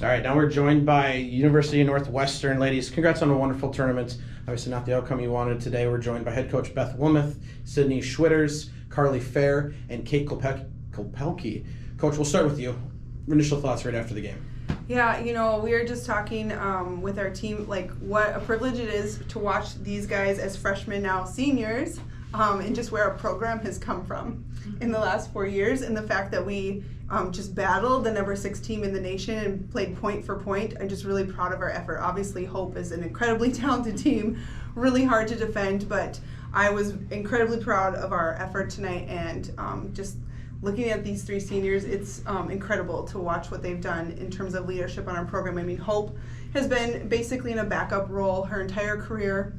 All right, now we're joined by University of Northwestern. Ladies, congrats on a wonderful tournament. Obviously not the outcome you wanted today. We're joined by head coach Beth Wilmeth, Sydney Schwitters, Carly Fehr, and Kate Kapelke. Coach, we'll start with you. Initial thoughts right after the game. Yeah, we were just talking with our team, like what a privilege it is to watch these guys as freshmen, now seniors, and just where our program has come from in the last 4 years, and the fact that we just battled the number 6 team in the nation and played point for point. I'm just really proud of our effort. Obviously, Hope is an incredibly talented team, really hard to defend, but I was incredibly proud of our effort tonight, and just looking at these 3 seniors, it's incredible to watch what they've done in terms of leadership on our program. I mean, Hope has been basically in a backup role her entire career,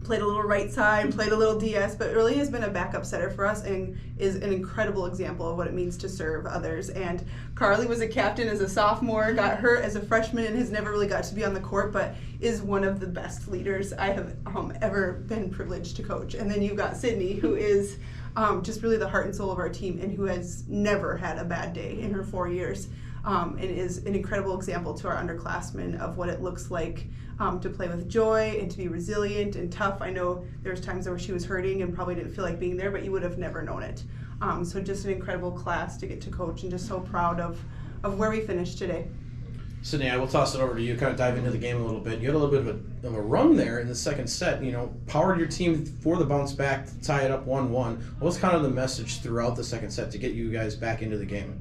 played a little right side, played a little DS, but really has been a backup setter for us and is an incredible example of what it means to serve others. And Carly was a captain as a sophomore, got hurt as a freshman, and has never really got to be on the court, but is one of the best leaders I have ever been privileged to coach. And then you've got Sydney, who is just really the heart and soul of our team, and who has never had a bad day in her 4 years, and is an incredible example to our underclassmen of what it looks like to play with joy and to be resilient and tough. I know there's times where she was hurting and probably didn't feel like being there, but you would have never known it. So just an incredible class to get to coach, and just so proud of where we finished today. Sydney, I will toss it over to you, kind of dive into the game a little bit. You had a little bit of a run there in the second set, powered your team for the bounce back to tie it up 1-1. What was kind of the message throughout the second set to get you guys back into the game?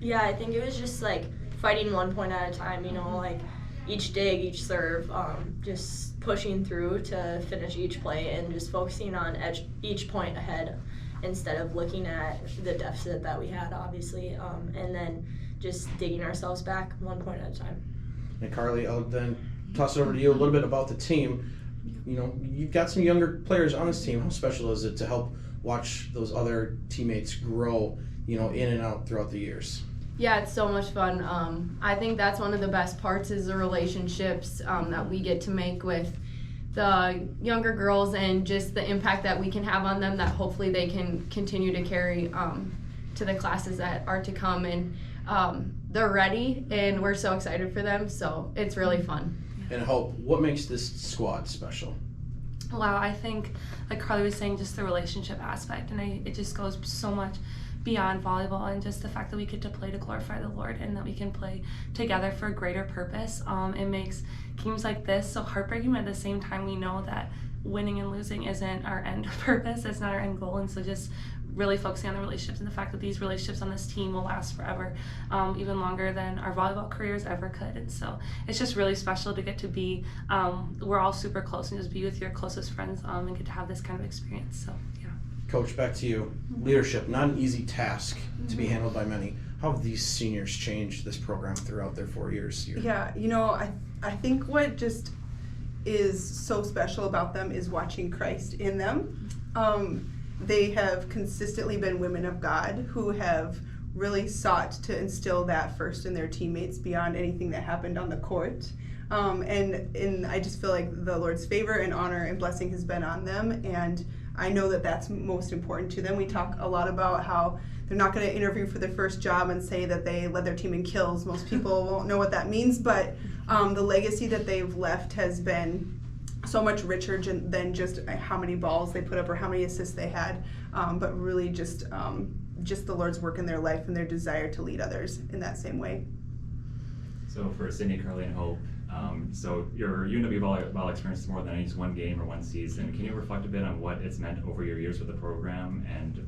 Yeah, I think it was just like fighting 1 point at a time, like each dig, each serve, just pushing through to finish each play and just focusing on each point ahead instead of looking at the deficit that we had, obviously, and then just digging ourselves back 1 point at a time. And Carly, I'll then toss it over to you a little bit about the team. You've got some younger players on this team. How special is it to help watch those other teammates grow, in and out throughout the years? Yeah, it's so much fun. I think that's one of the best parts is the relationships that we get to make with the younger girls, and just the impact that we can have on them that hopefully they can continue to carry to the classes that are to come. And they're ready, and we're so excited for them, so it's really fun. And Hope, what makes this squad special? Wow, I think, like Carly was saying, just the relationship aspect, and it just goes so much beyond volleyball, and just the fact that we get to play to glorify the Lord, and that we can play together for a greater purpose. It makes games like this so heartbreaking, but at the same time we know that winning and losing isn't our end purpose, it's not our end goal. And so just really focusing on the relationships, and the fact that these relationships on this team will last forever, even longer than our volleyball careers ever could. And so it's just really special to get to be, we're all super close, and just be with your closest friends and get to have this kind of experience. So yeah. Coach, back to you. Leadership, not an easy task to be handled by many. How have these seniors changed this program throughout their 4 years here? Yeah, I think what just is so special about them is watching Christ in them. They have consistently been women of God who have really sought to instill that first in their teammates beyond anything that happened on the court. And I just feel like the Lord's favor and honor and blessing has been on them, and I know that that's most important to them. We talk a lot about how they're not going to interview for their first job and say that they led their team in kills. Most people won't know what that means, but the legacy that they've left has been so much richer than just how many balls they put up or how many assists they had, but really just the Lord's work in their life and their desire to lead others in that same way. So for Sydney, Carly, and Hope, so your UNW volleyball experience is more than just one game or one season. Can you reflect a bit on what it's meant over your years with the program, and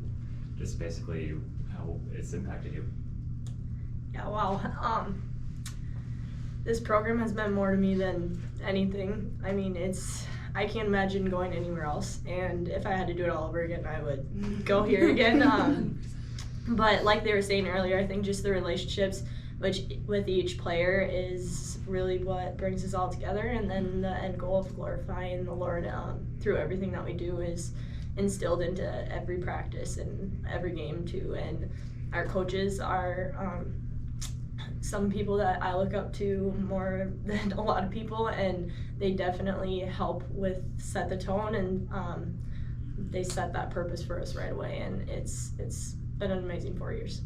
just basically how it's impacted you? Yeah, wow. This program has meant more to me than anything. I mean, I can't imagine going anywhere else, and if I had to do it all over again, I would go here again. But like they were saying earlier, I think just the relationships with each player is really what brings us all together, and then the end goal of glorifying the Lord through everything that we do is instilled into every practice and every game too. And our coaches are some people that I look up to more than a lot of people, and they definitely help set the tone, and they set that purpose for us right away, and it's been an amazing 4 years.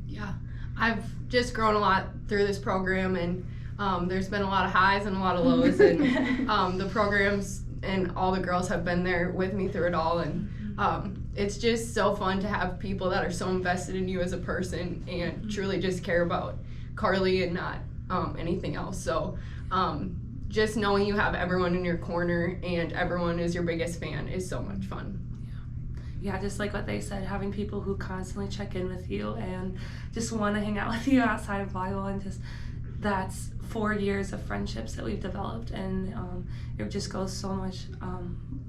Yeah. I've just grown a lot through this program, and there's been a lot of highs and a lot of lows, and the programs and all the girls have been there with me through it all, and it's just so fun to have people that are so invested in you as a person and truly just care about Carly and not anything else. So just knowing you have everyone in your corner and everyone is your biggest fan is so much fun. Yeah, just like what they said, having people who constantly check in with you and just want to hang out with you outside of volleyball, and just that's 4 years of friendships that we've developed, and it just goes so much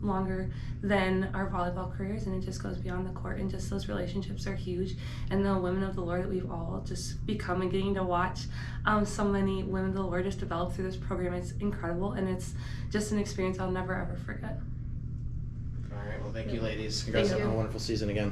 longer than our volleyball careers, and it just goes beyond the court, and just those relationships are huge. And the women of the Lord that we've all just become, and getting to watch so many women of the Lord just develop through this program, it's incredible, and it's just an experience I'll never ever forget. All right, well, thank you, ladies. Congrats on a wonderful season again.